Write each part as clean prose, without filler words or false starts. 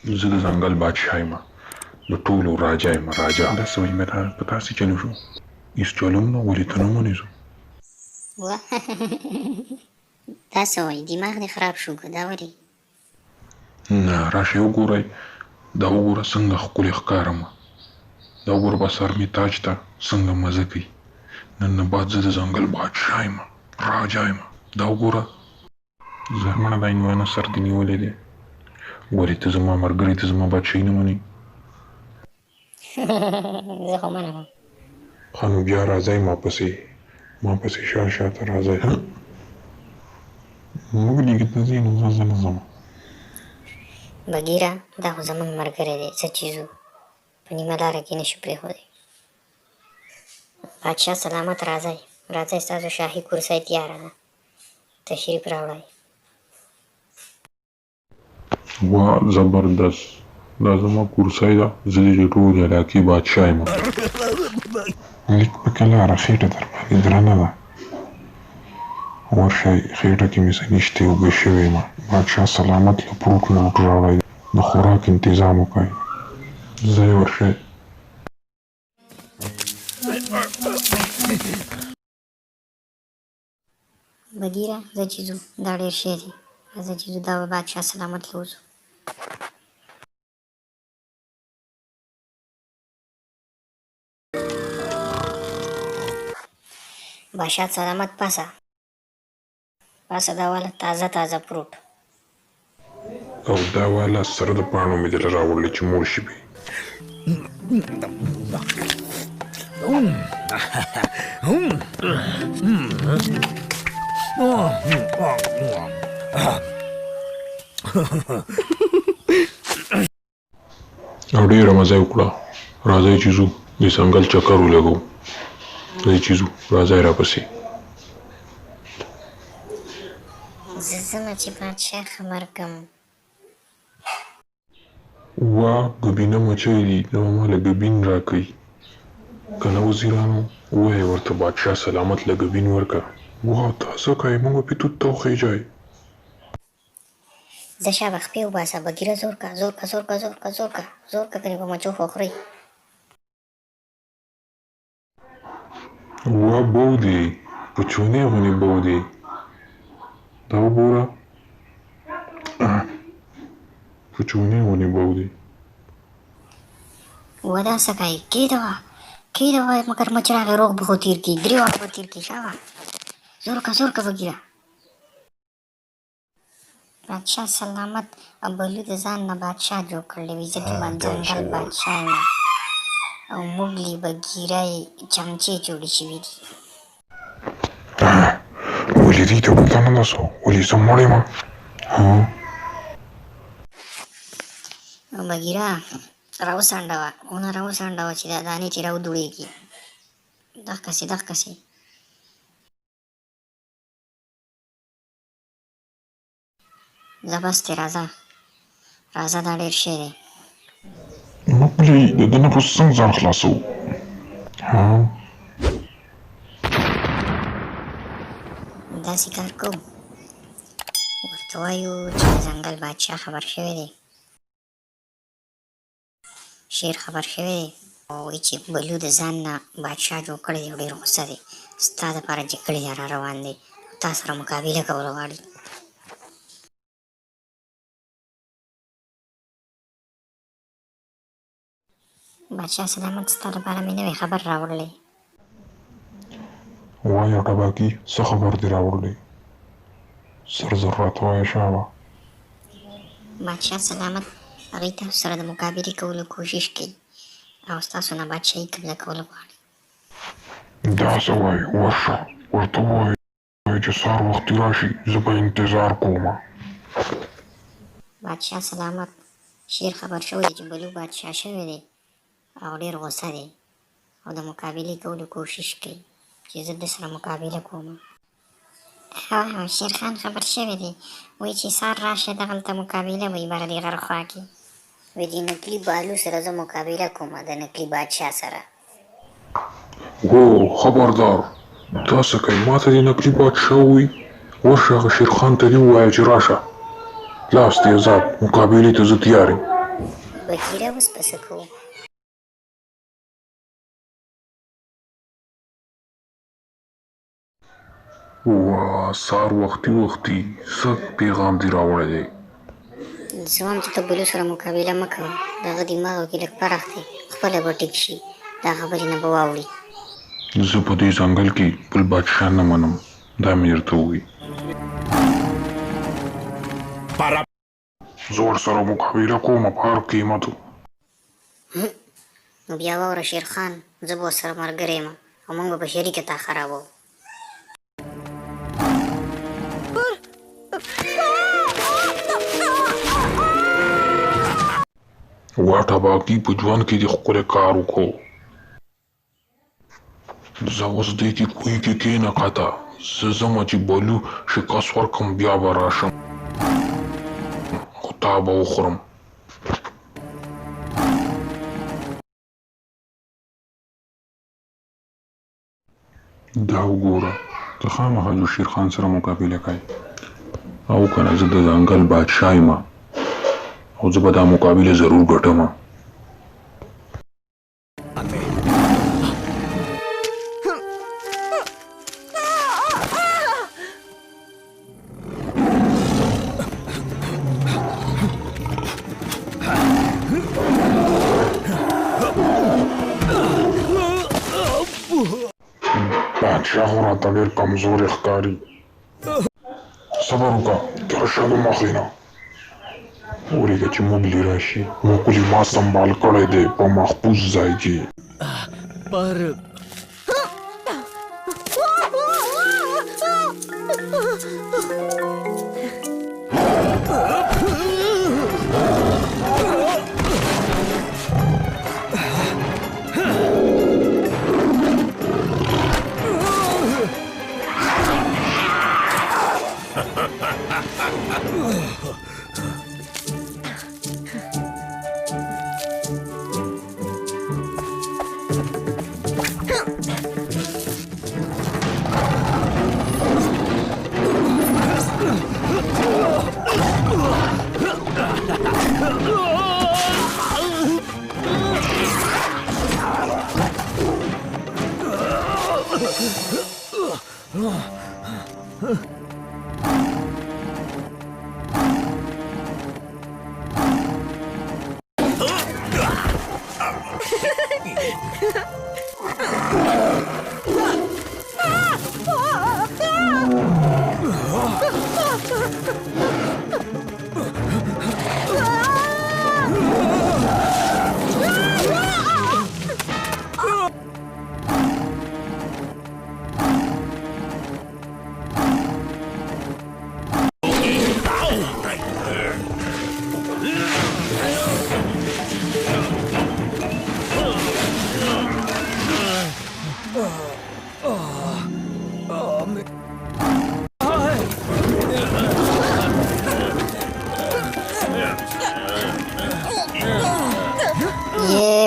زه د ځنګل بادشاه یم، د ټولو راجا یم، راجا. دا څه وایي مې په تاسې چلو شو، هېڅ چلو نه ولې ته نه ونیسو. دا څه وایي دماغ دې خراب شو که دا ولې؟ نه راشئ وګورئ، دا وګوره څنګه ښکلې ښکارم، دا وګوره په سر مې تاج ته څنګه مزه کوي. نن نه بعد زه د ځنګل بادشاه یم، راجا یم. دا وګوره زرمنه دا هندوانه سر دې نیولی دی، ولې ته زما ملګری ته زما بادشاهي نه منې؟ زه خو منم. ښه نو بیا راځئ ما پسې شاته راځئ. موږ لیکې ته ځې نو زه نه ځم. بګیره دا خو زموږ ملګری دی، څه چیز و په نیمه لاره کې نشو پرېښودی. بادشاه سلامت راځئ ستاسو شاهي کرسۍ تیاره ده، تشریف راوړئ. واه زبردست، دا زما کرسۍ ده، زه د دې ټولې علاقې بادشاه یم. لیک پکې لاره خېټه در باندې درنه ده، ورشئ خېټه کې مې څه نشتې، اوږه شوې یم. بادشاه سلامت له پروټ موټ راوړئ، د خوراک انتظام وکړئ، ځئ ورشئ. بګیره زه چې ځو دا ډېر ښې دی، راځه چې ځو دا به بادشاه سلامت له وځو. بادشاه سلامت پاسه دا واله تازه پروټ، او دا واله سره د پاڼو مې دله راوړلی چې موړ شي به. او ډېره مزه یې وکړه، راځئ چې ځو د ځنګل چکر ولګو، راځئ چې ځو، راځئ راپسې. زه ځمه چې بادشاه خبر کړم. واه ګبینه مچۍ دي، دا به ماله ګبین راکوي. که نه وزیرانو ووایئ ورته بادشاه سلامت له ګبین ورکړه. واه تا څه کوئ، موږ به پې توت ته وخیژئ. زه شابه خپې وباسه، بګیره زور که کنې په مچو خو خورئ. واه بو دی، په چونې غوندې بو دی، دا وګوره په چونې غوندې بو دی. و دا څه کوي، کېده وای مګر مچ راغی روغ به خو تېر کړي، 3 وخت به تېر کړي. شابه زور که بګیره. بادشاه سلامت ابلو د ځان نه بادشاه جوړ کړلی وي، ځکه من ځنګل بادشاه یم او موږلي بګیره چمچې جوړې شوي دي. ولې دوی ته پته نه ده څه، ولې زه مړ یم؟ بګیره راوڅنډوه، ونه راوڅنډوه چې دا دانې چې راودوړېږي، دغسې زه بس دی، راځه دا ډېر ښې دی. موږلي د ده نه به څنګه ځان خلاصوو؟ داسې کار کوو، ورته وایو چې د ځنګل بادشاه خبر شوی دی، شیر خبر شوی دی، او وایي چې بلو د ځان نه بادشاه جوړ کړی دی او ډېر غوسه دی، ستا دپاره جګړې را روان دی، تا سره مقابله کول غواړي. بادشاه سلامت ستا دپاره مې نوی خبر راوړلی. وایه ټباکي څه خبر دې راوړلی؟ زر راته وایه شابه. بادشاه سلامت هغوی تاسو سره د مقابلې کولو کوشش کوي او ستاسو نه بادشاهي قبله کول غواړي. دا څه وایي، ورشه ورته ووایه چې سهار وختي راشي، زه به انتظار کومه. بادشاه سلامت شیر خبر شوی دی چې بلو بادشاه شوی دی او ډېر غوسه دی او د مقابلې کولو کوشش کوي چې زه د سره مقابله کوم. شیرخان خبر شوی دی، وایي چې سهار راشه دغلته مقابله وي بره د غر خوا کې، وایي د نقلي بالو سره زه مقابله کوم، د نقلي بادشاه سره. خبردار، دا څه کوي، ما ته د نقلي بادشاه ووایي؟ ورشه هغه شیرخان ته دې ووایه چې راشه، لاس دې ازاد، مقابلې ته زه تیار یم. بګیره اوس به څه کوو؟ واه سهار وختي څه پیغام دې راوړی دی؟ زه وایم چې ته بلو سره مقابله مه کوه، د هغه دماغ کې لږ پراخ دی، خپله به ټیک شي، دا خبرې نه به واوري. زه په دې ځنګل کې بل بادشاه نه منم، دا مې درته ووایي. زه ورسره مقابله کوم په هر قیمت. نو بیا واوره شیرخان، زه به ورسره ملګری یم او موږ به په شریکه تا خرابوو. واټه باقي په ژوند کې دې ښکلی کار وکړو. زه اوس دې کې کوی کې کښېنه قطع، زه ځمه چې بلو شکست ورکړم بیا به راشم خو تا به وخورم. دا وګوره ته خامخا جو شیرخان سره مقابله کوې او که نه زه د ځنګل بادشاه یم او زه به دا مقابله ضرور ګټم. بادشاه خو راته ډېر کمزوری ښکاري. صبر وکړه تر شګو مه کښېنه، وریږه چې موږلی راشي. موږلی ما سنبال کړی دی په محفوظ ځای کې.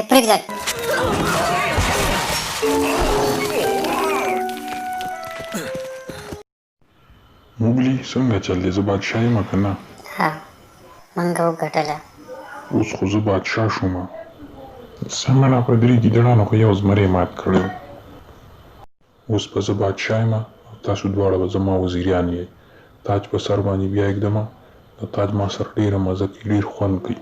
پرېږده. موږلی څنګه چل دی؟ زه بادشاه یم که نه؟ ها منګه وګټله. اوس خو زه بادشاه شومه. سمه ده په درې ګیدړانو خو یو زمری مات کړی. اوس به زه بادشاه یم او تاسو دواړه به زما وزیران یئ. تاج په سر باندې بیا ږدمه. د تاج ما سره ډېره مزه کوي، ډېر خوند کوي.